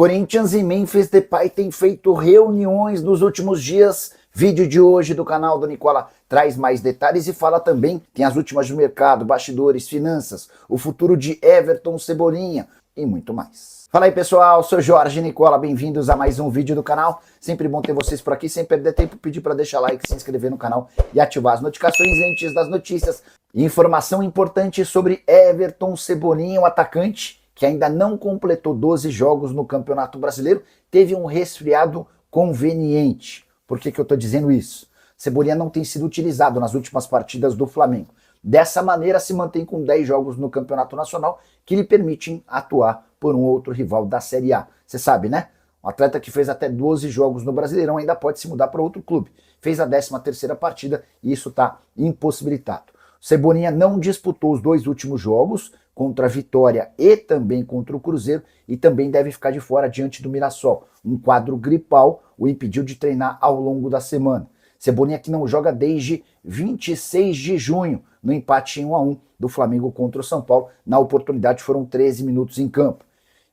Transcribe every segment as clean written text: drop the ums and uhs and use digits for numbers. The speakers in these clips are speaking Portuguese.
Corinthians e Memphis Depay têm feito reuniões nos últimos dias. Vídeo de hoje do canal do Nicola traz mais detalhes e fala também, tem as últimas do mercado, bastidores, finanças, o futuro de Everton Cebolinha e muito mais. Fala aí pessoal, sou Jorge Nicola, bem-vindos a mais um vídeo do canal. Sempre bom ter vocês por aqui, sem perder tempo, pedir para deixar like, se inscrever no canal e ativar as notificações antes das notícias. Informação importante sobre Everton Cebolinha, o atacante que ainda não completou 12 jogos no Campeonato Brasileiro, teve um resfriado conveniente. Por que eu estou dizendo isso? Cebolinha não tem sido utilizado nas últimas partidas do Flamengo. Dessa maneira, se mantém com 10 jogos no Campeonato Nacional, que lhe permitem atuar por um outro rival da Série A. Você sabe, né? Um atleta que fez até 12 jogos no Brasileirão ainda pode se mudar para outro clube. Fez a 13ª partida e isso está impossibilitado. Cebolinha não disputou os 2 últimos jogos, contra a Vitória e também contra o Cruzeiro, e também deve ficar de fora diante do Mirassol. Um quadro gripal o impediu de treinar ao longo da semana. Cebolinha que não joga desde 26 de junho, no empate em 1-1 do Flamengo contra o São Paulo. Na oportunidade foram 13 minutos em campo.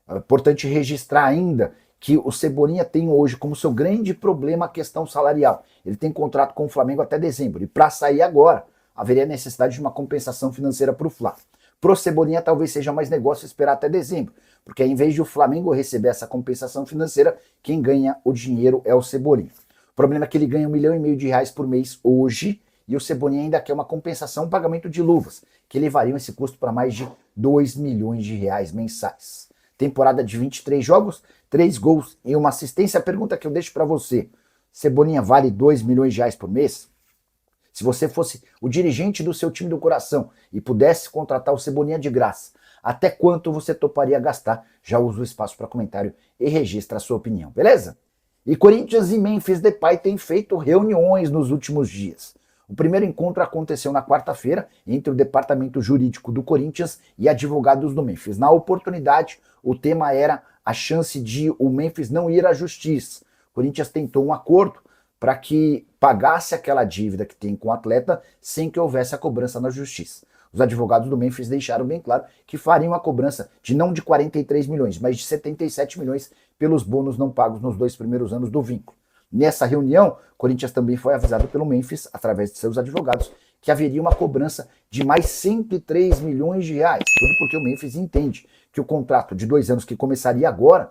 É importante registrar ainda que o Cebolinha tem hoje como seu grande problema a questão salarial. Ele tem contrato com o Flamengo até dezembro, e para sair agora, haveria necessidade de uma compensação financeira para o Fla. Pro Cebolinha talvez seja mais negócio esperar até dezembro, porque em vez de o Flamengo receber essa compensação financeira, quem ganha o dinheiro é o Cebolinha. O problema é que ele ganha R$1,5 milhão por mês hoje, e o Cebolinha ainda quer uma compensação, um pagamento de luvas, que levariam esse custo para mais de R$2 milhões mensais. Temporada de 23 jogos, 3 gols e uma assistência. A pergunta que eu deixo para você: Cebolinha vale R$2 milhões por mês? Se você fosse o dirigente do seu time do coração e pudesse contratar o Cebolinha de graça, até quanto você toparia gastar? Já usa o espaço para comentário e registra a sua opinião, beleza? E Corinthians e Memphis Depay têm feito reuniões nos últimos dias. O primeiro encontro aconteceu na quarta-feira entre o departamento jurídico do Corinthians e advogados do Memphis. Na oportunidade, o tema era a chance de o Memphis não ir à justiça. O Corinthians tentou um acordo para que pagasse aquela dívida que tem com o atleta sem que houvesse a cobrança na justiça. Os advogados do Memphis deixaram bem claro que fariam a cobrança não de 43 milhões, mas de 77 milhões pelos bônus não pagos nos 2 primeiros anos do vínculo. Nessa reunião, o Corinthians também foi avisado pelo Memphis, através de seus advogados, que haveria uma cobrança de mais 103 milhões de reais. Tudo porque o Memphis entende que o contrato de 2 anos que começaria agora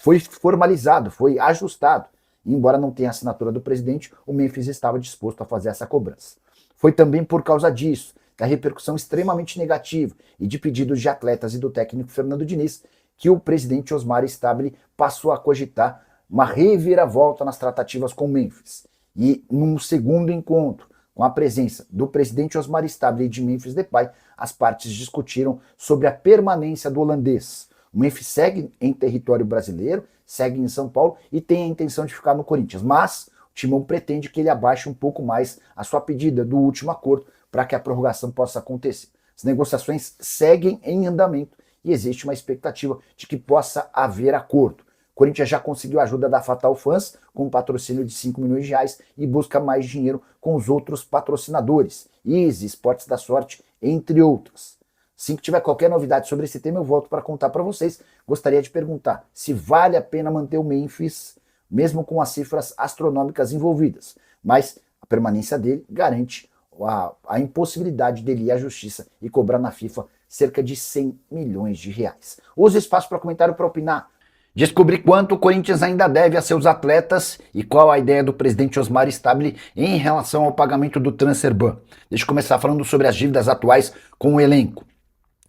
foi formalizado, foi ajustado. Embora não tenha a assinatura do presidente, o Memphis estava disposto a fazer essa cobrança. Foi também por causa disso, da repercussão extremamente negativa e de pedidos de atletas e do técnico Fernando Diniz, que o presidente Osmar Stabile passou a cogitar uma reviravolta nas tratativas com o Memphis. E num segundo encontro, com a presença do presidente Osmar Stabile e de Memphis Depay, as partes discutiram sobre a permanência do holandês. O Memphis segue em território brasileiro, segue em São Paulo e tem a intenção de ficar no Corinthians, mas o Timão pretende que ele abaixe um pouco mais a sua pedida do último acordo para que a prorrogação possa acontecer. As negociações seguem em andamento e existe uma expectativa de que possa haver acordo. O Corinthians já conseguiu a ajuda da Fatal Fans com um patrocínio de R$5 milhões e busca mais dinheiro com os outros patrocinadores, Easy, Esportes da Sorte, entre outros. Assim que tiver qualquer novidade sobre esse tema, eu volto para contar para vocês. Gostaria de perguntar se vale a pena manter o Memphis, mesmo com as cifras astronômicas envolvidas. Mas a permanência dele garante a impossibilidade dele ir à justiça e cobrar na FIFA cerca de R$100 milhões. Use o espaço para comentário para opinar. Descobrir quanto o Corinthians ainda deve a seus atletas e qual a ideia do presidente Osmar Stabile em relação ao pagamento do transfer ban. Deixa eu começar falando sobre as dívidas atuais com o elenco.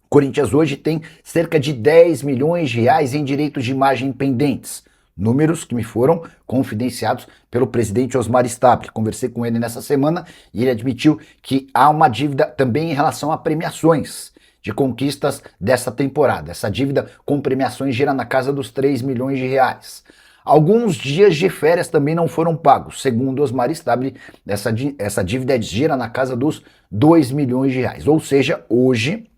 O Corinthians hoje tem cerca de R$10 milhões em direitos de imagem pendentes. Números que me foram confidenciados pelo presidente Osmar Stabile. Conversei com ele nessa semana e ele admitiu que há uma dívida também em relação a premiações de conquistas dessa temporada. Essa dívida com premiações gira na casa dos R$3 milhões. Alguns dias de férias também não foram pagos. Segundo Osmar Stabile, essa dívida gira na casa dos R$2 milhões. Ou seja, hoje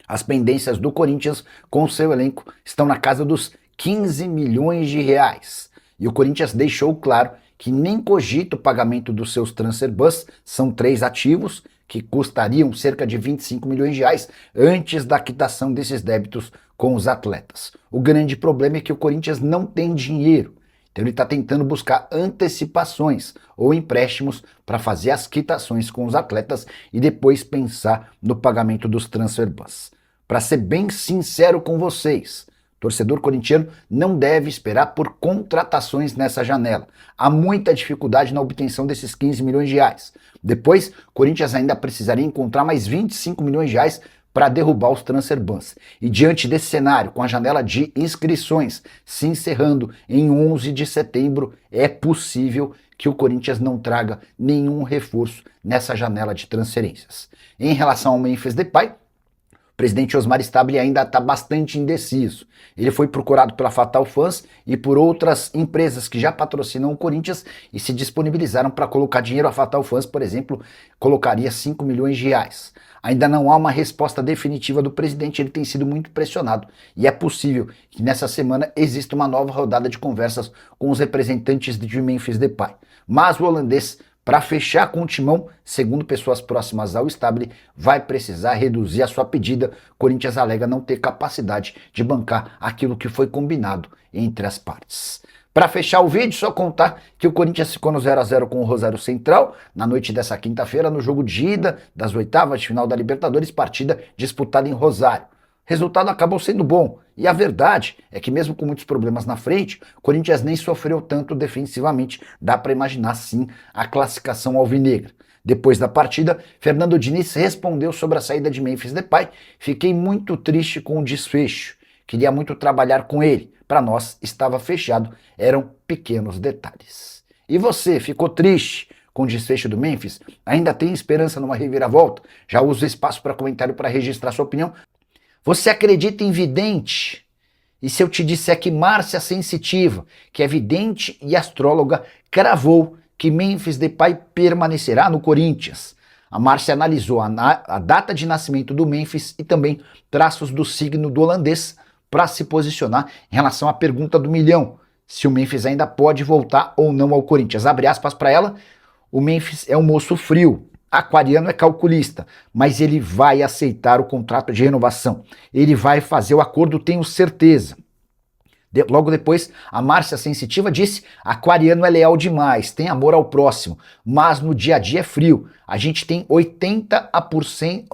as pendências do Corinthians com o seu elenco estão na casa dos R$15 milhões. E o Corinthians deixou claro que nem cogita o pagamento dos seus transfer bans, são 3 ativos que custariam cerca de R$25 milhões antes da quitação desses débitos com os atletas. O grande problema é que o Corinthians não tem dinheiro. Então ele está tentando buscar antecipações ou empréstimos para fazer as quitações com os atletas e depois pensar no pagamento dos transfer bans. Para ser bem sincero com vocês, torcedor corintiano não deve esperar por contratações nessa janela. Há muita dificuldade na obtenção desses 15 milhões de reais. Depois, Corinthians ainda precisaria encontrar mais 25 milhões de reais para derrubar os transfer bans. E diante desse cenário, com a janela de inscrições se encerrando em 11 de setembro, é possível que o Corinthians não traga nenhum reforço nessa janela de transferências. Em relação ao Memphis Depay, o presidente Osmar Stabile ainda está bastante indeciso. Ele foi procurado pela Fatal Fans e por outras empresas que já patrocinam o Corinthians e se disponibilizaram para colocar dinheiro. A Fatal Fans, por exemplo, colocaria 5 milhões de reais. Ainda não há uma resposta definitiva do presidente, ele tem sido muito pressionado. E é possível que nessa semana exista uma nova rodada de conversas com os representantes de Memphis Depay. Mas o holandês, para fechar com o timão, segundo pessoas próximas ao Stabile, vai precisar reduzir a sua pedida. Corinthians alega não ter capacidade de bancar aquilo que foi combinado entre as partes. Para fechar o vídeo, só contar que o Corinthians ficou no 0-0 com o Rosário Central na noite dessa quinta-feira no jogo de ida das oitavas de final da Libertadores, partida disputada em Rosário. O resultado acabou sendo bom, e a verdade é que mesmo com muitos problemas na frente, o Corinthians nem sofreu tanto defensivamente, dá para imaginar sim a classificação alvinegra. Depois da partida, Fernando Diniz respondeu sobre a saída de Memphis Depay: fiquei muito triste com o desfecho, queria muito trabalhar com ele, para nós estava fechado, eram pequenos detalhes. E você, ficou triste com o desfecho do Memphis? Ainda tem esperança numa reviravolta? Já usa o espaço para comentário para registrar sua opinião. Você acredita em vidente? E se eu te disser que Márcia Sensitiva, que é vidente e astróloga, cravou que Memphis Depay permanecerá no Corinthians? A Márcia analisou a data de nascimento do Memphis e também traços do signo do holandês para se posicionar em relação à pergunta do milhão, se o Memphis ainda pode voltar ou não ao Corinthians. Abre aspas para ela: o Memphis é um moço frio, aquariano, é calculista, mas ele vai aceitar o contrato de renovação. Ele vai fazer o acordo, tenho certeza. Logo depois, a Márcia Sensitiva disse: aquariano é leal demais, tem amor ao próximo, mas no dia a dia é frio. A gente tem 80%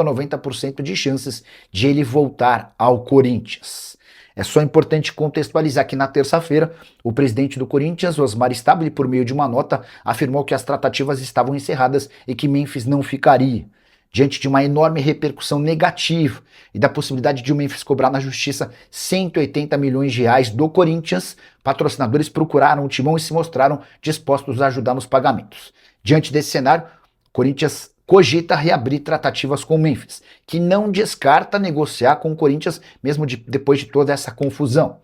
a 90% de chances de ele voltar ao Corinthians. É só importante contextualizar que na terça-feira, o presidente do Corinthians, Osmar Stabile, por meio de uma nota, afirmou que as tratativas estavam encerradas e que Memphis não ficaria. Diante de uma enorme repercussão negativa e da possibilidade de o Memphis cobrar na justiça 180 milhões de reais do Corinthians, patrocinadores procuraram o timão e se mostraram dispostos a ajudar nos pagamentos. Diante desse cenário, o Corinthians cogita reabrir tratativas com o Memphis, que não descarta negociar com o Corinthians mesmo depois de toda essa confusão.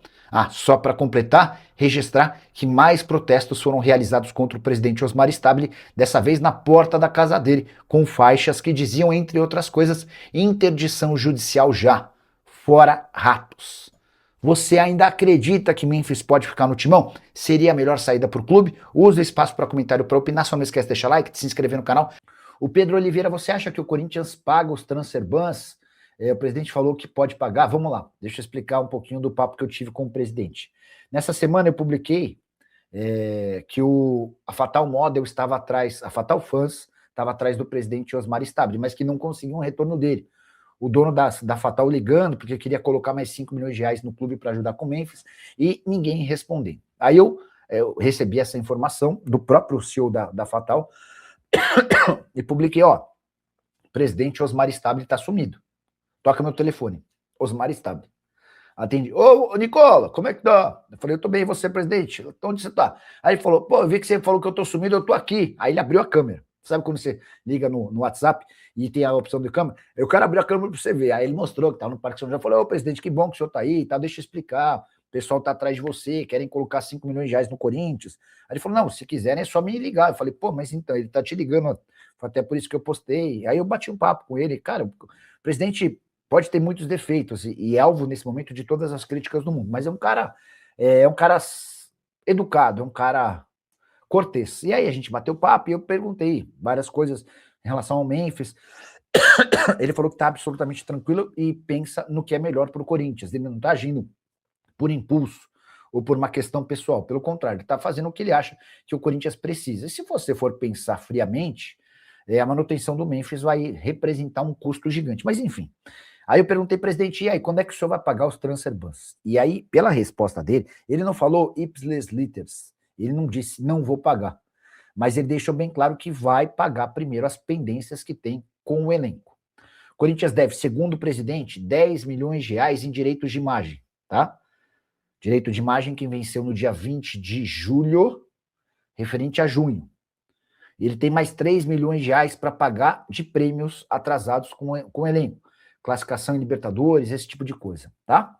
Só para completar, registrar que mais protestos foram realizados contra o presidente Osmar Stabile, dessa vez na porta da casa dele, com faixas que diziam, entre outras coisas, interdição judicial já, fora ratos. Você ainda acredita que Memphis pode ficar no timão? Seria a melhor saída para o clube? Use o espaço para comentário para opinar, só não esquece de deixar like, de se inscrever no canal. O Pedro Oliveira: você acha que o Corinthians paga os transfer bans? O presidente falou que pode pagar. Vamos lá, deixa eu explicar um pouquinho do papo que eu tive com o presidente. Nessa semana eu publiquei que a Fatal Model estava atrás, a Fatal Fans estava atrás do presidente Osmar Stabile, mas que não conseguiu um retorno dele. O dono da Fatal ligando, porque queria colocar mais 5 milhões de reais no clube para ajudar com o Memphis, e ninguém respondendo. Aí eu recebi essa informação do próprio CEO da Fatal e publiquei: presidente Osmar Stabile está sumido. Toca meu telefone. Osmar Stabile. Atendi: ô Nicola, como é que tá? Eu falei: eu tô bem, e você, presidente? Onde você tá? Aí ele falou: pô, eu vi que você falou que eu tô sumido, eu tô aqui. Aí ele abriu a câmera. Sabe quando você liga no WhatsApp e tem a opção de câmera? Eu quero abrir a câmera para você ver. Aí ele mostrou que tava no Parque São João. Eu falei: ô presidente, que bom que o senhor tá aí, tá? Deixa eu explicar. O pessoal tá atrás de você, querem colocar 5 milhões de reais no Corinthians. Aí ele falou: não, se quiserem é só me ligar. Eu falei: pô, mas então, ele tá te ligando, até por isso que eu postei. Aí eu bati um papo com ele. Cara, o presidente pode ter muitos defeitos e é alvo nesse momento de todas as críticas do mundo, mas é um cara educado, é um cara cortês. E aí a gente bateu papo e eu perguntei várias coisas em relação ao Memphis. Ele falou que está absolutamente tranquilo e pensa no que é melhor para o Corinthians. Ele não está agindo por impulso ou por uma questão pessoal. Pelo contrário, ele está fazendo o que ele acha que o Corinthians precisa. E se você for pensar friamente, a manutenção do Memphis vai representar um custo gigante. Mas enfim. Aí eu perguntei, presidente, e aí, quando é que o senhor vai pagar os transfer bans? E aí, pela resposta dele, ele não falou ipsis litteris. Ele não disse, não vou pagar. Mas ele deixou bem claro que vai pagar primeiro as pendências que tem com o elenco. O Corinthians deve, segundo o presidente, 10 milhões de reais em direitos de imagem, tá? Direito de imagem que venceu no dia 20 de julho, referente a junho. Ele tem mais 3 milhões de reais para pagar de prêmios atrasados com o elenco. Classificação em Libertadores, esse tipo de coisa, tá?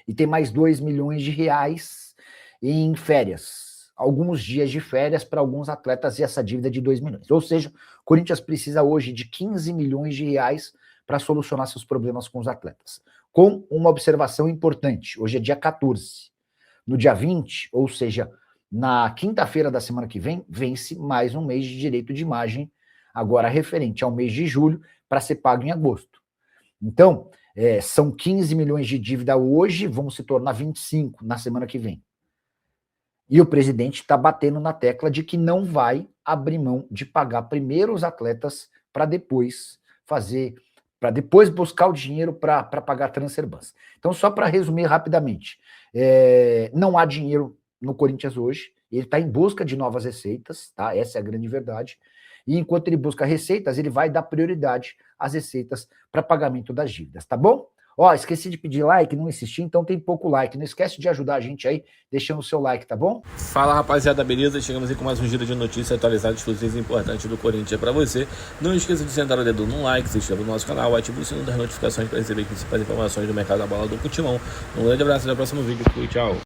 E tem mais 2 milhões de reais em férias. Alguns dias de férias para alguns atletas e essa dívida de 2 milhões. Ou seja, o Corinthians precisa hoje de 15 milhões de reais para solucionar seus problemas com os atletas. Com uma observação importante, hoje é dia 14. No dia 20, ou seja, na quinta-feira da semana que vem, vence mais um mês de direito de imagem, agora referente ao mês de julho, para ser pago em agosto. Então, são 15 milhões de dívida hoje, vão se tornar 25 na semana que vem. E o presidente está batendo na tecla de que não vai abrir mão de pagar primeiro os atletas para depois buscar o dinheiro para pagar transfer bans. Então, só para resumir rapidamente, não há dinheiro no Corinthians hoje, ele está em busca de novas receitas, tá? Essa é a grande verdade. E enquanto ele busca receitas, ele vai dar prioridade às receitas para pagamento das dívidas, tá bom? Ó, esqueci de pedir like, não insisti, então tem pouco like. Não esquece de ajudar a gente aí, deixando o seu like, tá bom? Fala, rapaziada, beleza? Chegamos aí com mais um giro de notícias atualizadas, exclusivas e importantes do Corinthians para você. Não esqueça de sentar o dedo no like, se inscreva no nosso canal, ative o sininho das notificações para receber as principais informações do mercado da bola do Timão. Um grande abraço, até o próximo vídeo. Fui, tchau.